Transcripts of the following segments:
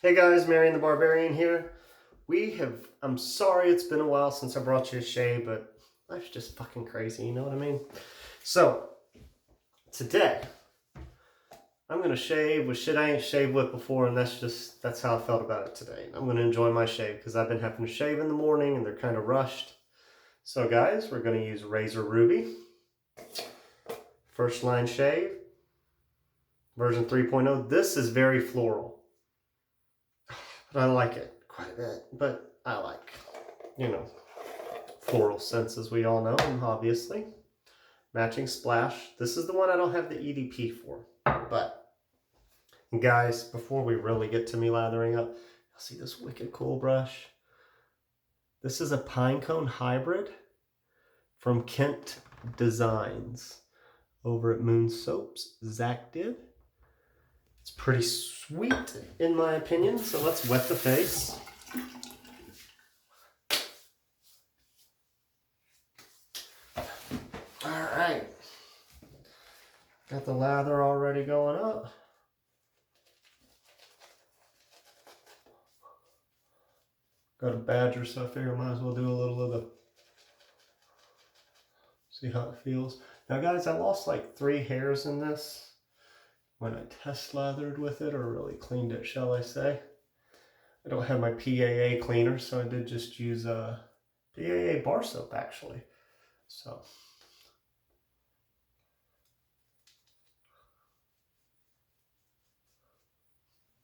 Hey guys, Marion the Barbarian here. I'm sorry it's been a while since I brought you a shave, but life's just fucking crazy, you know what I mean? So, today, I'm gonna shave with shit I ain't shaved with before, and that's how I felt about it today. I'm gonna enjoy my shave, because I've been having to shave in the morning, and they're kind of rushed. So guys, we're gonna use Razor Ruby. First line shave, version 3.0. This is very floral. But I like it quite a bit, but I like, floral scents, as we all know, obviously. Matching splash. This is the one I don't have the EDP for, but guys, before we really get to me lathering up, you'll see this wicked cool brush. This is a Pinecone hybrid from Kent Designs over at Moon Soaps. Zach did. It's pretty sweet in my opinion, so let's wet the face. Alright, got the lather already going up. Got a badger, so I figure I might as well do a little of the, see how it feels. Now guys, I lost like 3 hairs in this when I test lathered with it, or really cleaned it, shall I say. I don't have my PAA cleaner, so I did just use a PAA bar soap actually. So.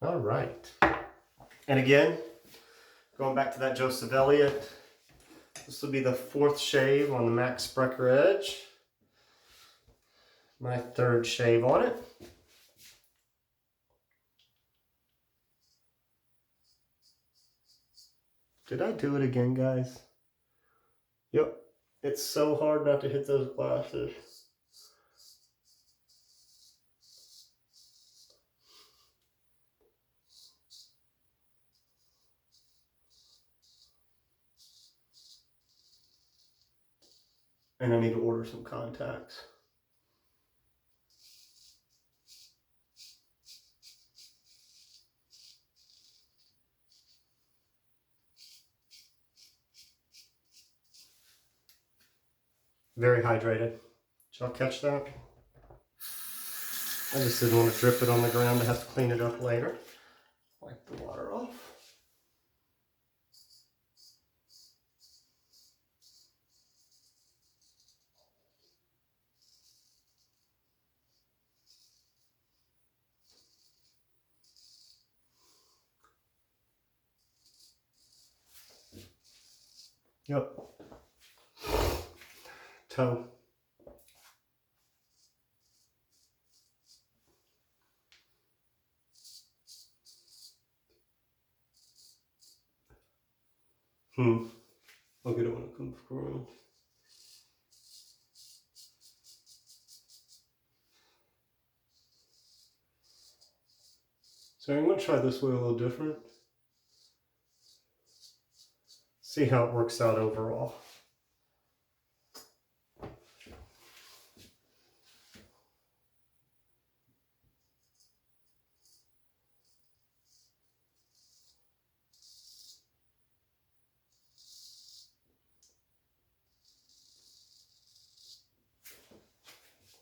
All right. And again, going back to that Joseph Elliott, this will be the 4th shave on the Max Sprecher edge. My 3rd shave on it. Did I do it again, guys? Yep. It's so hard not to hit those glasses. And I need to order some contacts. Very hydrated. Did y'all catch that? I just didn't want to drip it on the ground to have to clean it up later. Wipe the water off. Yep. Toe. I'll get it when it comes around. So I'm going to try this way a little different. See how it works out overall.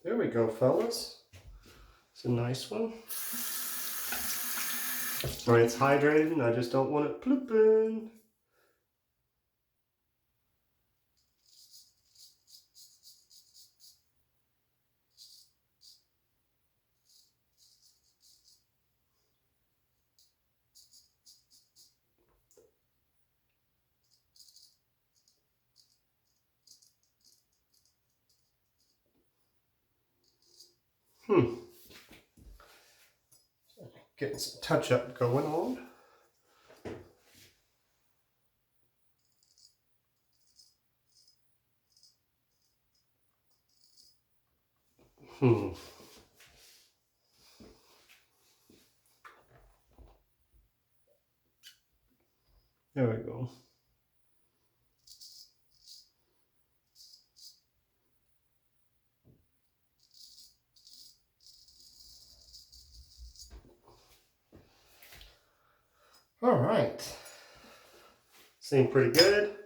There we go, fellas. It's a nice one. All right, it's hydrated and I just don't want it plooping. Getting some touch-up going on. There we go. All right. Seem pretty good.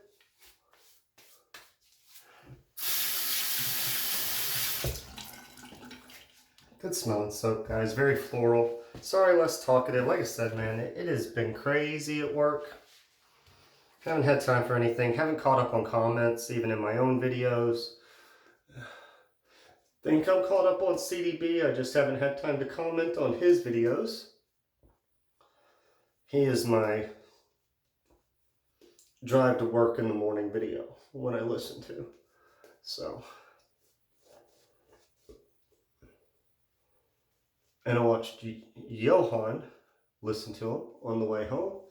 Good smelling soap, guys. Very floral. Sorry, less talkative. Like I said, man, it has been crazy at work. Haven't had time for anything. Haven't caught up on comments, even in my own videos. Think I'm caught up on CDB. I just haven't had time to comment on his videos. He is my drive to work in the morning video when I listen to. So, and I watched Johan listen to him on the way home.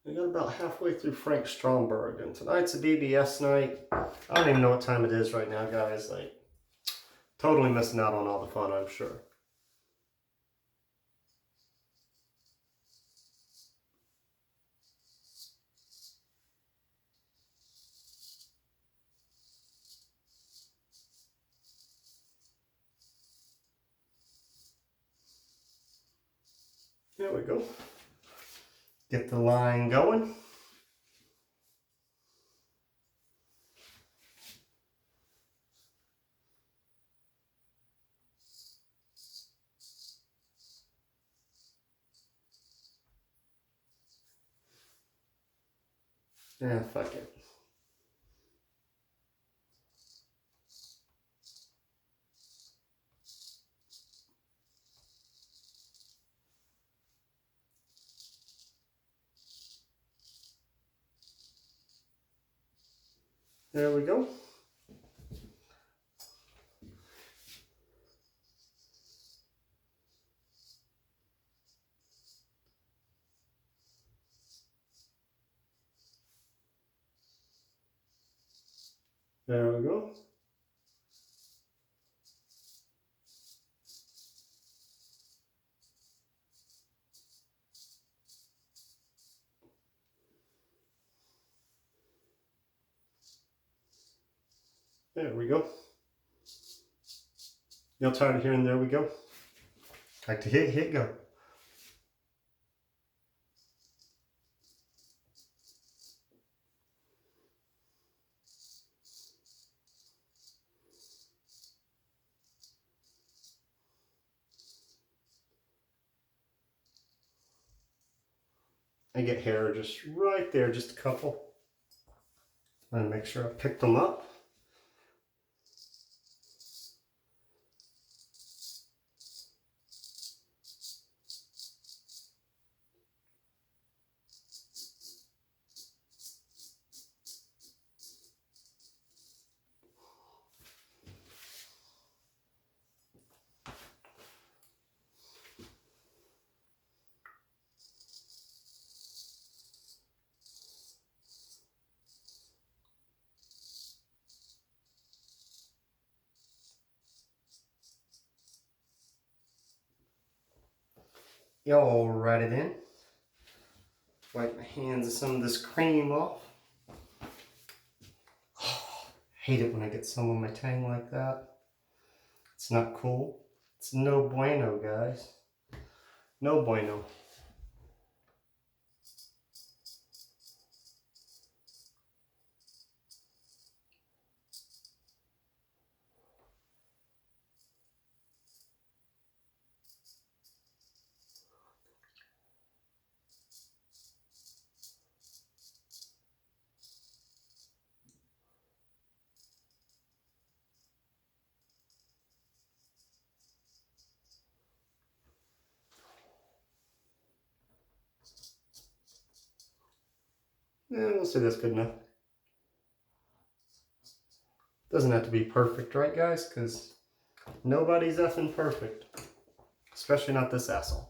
We got about halfway through Frank Stromberg, and tonight's a BBS night. I don't even know what time it is right now, guys. Like, totally missing out on all the fun, I'm sure. There we go. Get the line going. Yeah, fuck it. There we go. There we go. There we go. Y'all tired of hearing there we go? Like to hit, go. I get hair just right there, just a couple. I'm gonna make sure I picked them up. Y'all write it in. Wipe my hands of some of this cream off. Oh, hate it when I get some on my tang like that. It's not cool. It's no bueno, guys. No bueno. Yeah, we'll say that's good enough. Doesn't have to be perfect, right, guys? Because nobody's effing perfect. Especially not this asshole.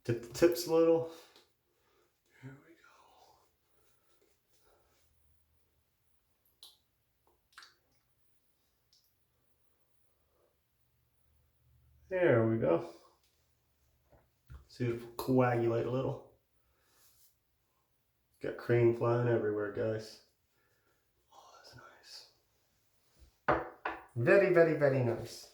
Tip the tips a little. Here we go. There we go. See if it'll coagulate a little. Got cream flying everywhere, guys. Oh, that's nice. Very, very, very nice.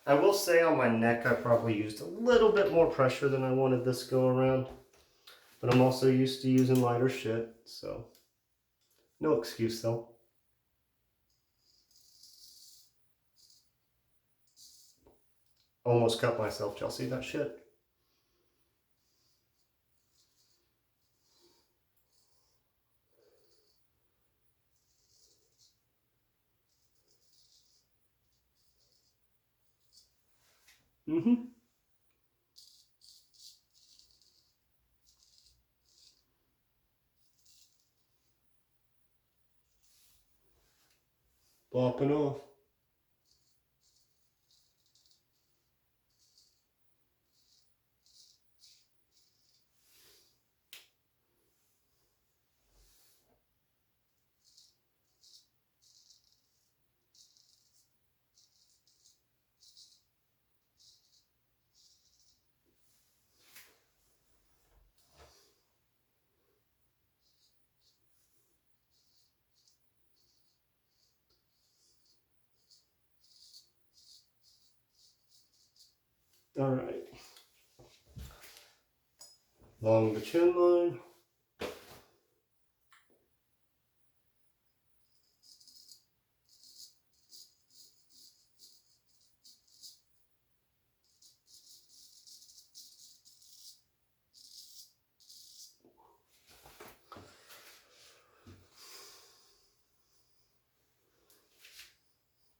I will say on my neck, I probably used a little bit more pressure than I wanted this go around. But I'm also used to using lighter shit, so no excuse though. Almost cut myself. Y'all see that shit? Mm-hmm. Bopping off. All right. Along the chin line.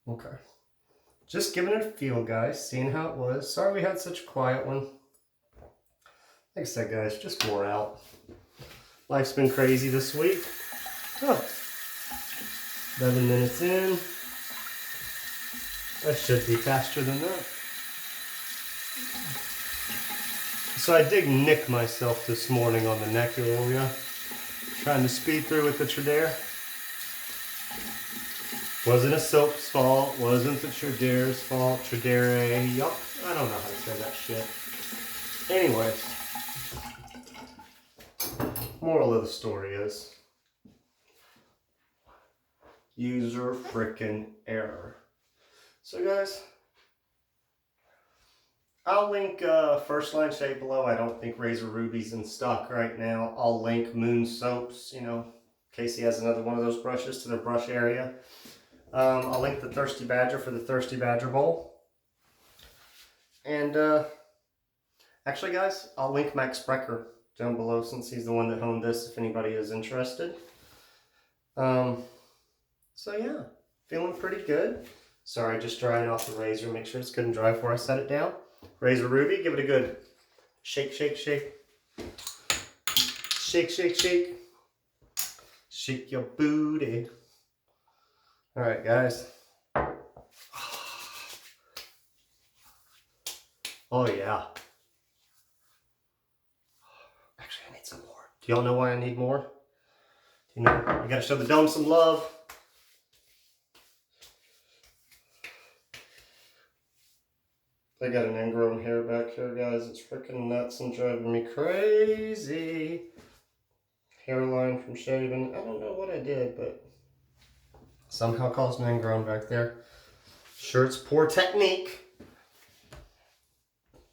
Okay. Just giving it a feel, guys. Seeing how it was. Sorry we had such a quiet one. Like I said, guys, just wore out. Life's been crazy this week. Oh, 11 minutes in. I should be faster than that. So I did nick myself this morning on the neck area. Trying to speed through with the Tradare. Wasn't a soap's fault. Wasn't the Tradare's fault. Tradare. Yup. I don't know how to say that shit. Anyways. Moral of the story is user frickin' error. So guys, I'll link first line shade below. I don't think Razor Ruby's in stock right now. I'll link Moon Soaps, you know, in case he has another one of those brushes to their brush area. I'll link the Thirsty Badger for the Thirsty Badger bowl. And actually guys, I'll link Max Sprecher down below since he's the one that honed this if anybody is interested. So yeah, feeling pretty good. Sorry, just drying off the razor. Make sure it's good and dry before I set it down. Razor Ruby, give it a good shake, shake, shake. Shake, shake, shake. Shake your booty. All right, guys. Oh yeah. Actually, I need some more. Do y'all know why I need more? You know, I gotta show the dome some love. I got an ingrown hair back here, guys. It's freaking nuts and driving me crazy. Hairline from shaving. I don't know what I did, but somehow caused an ingrown back there. Sure, it's poor technique.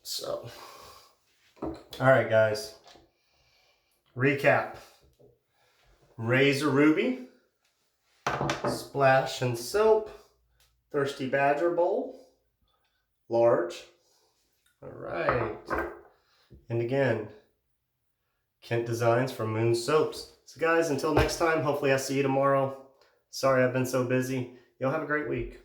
So, alright guys. Recap. Razor Ruby. Splash and Soap. Thirsty Badger Bowl. Large. Alright. And again, Kent Designs from Moon Soaps. So guys, until next time, hopefully I'll see you tomorrow. Sorry I've been so busy. Y'all have a great week.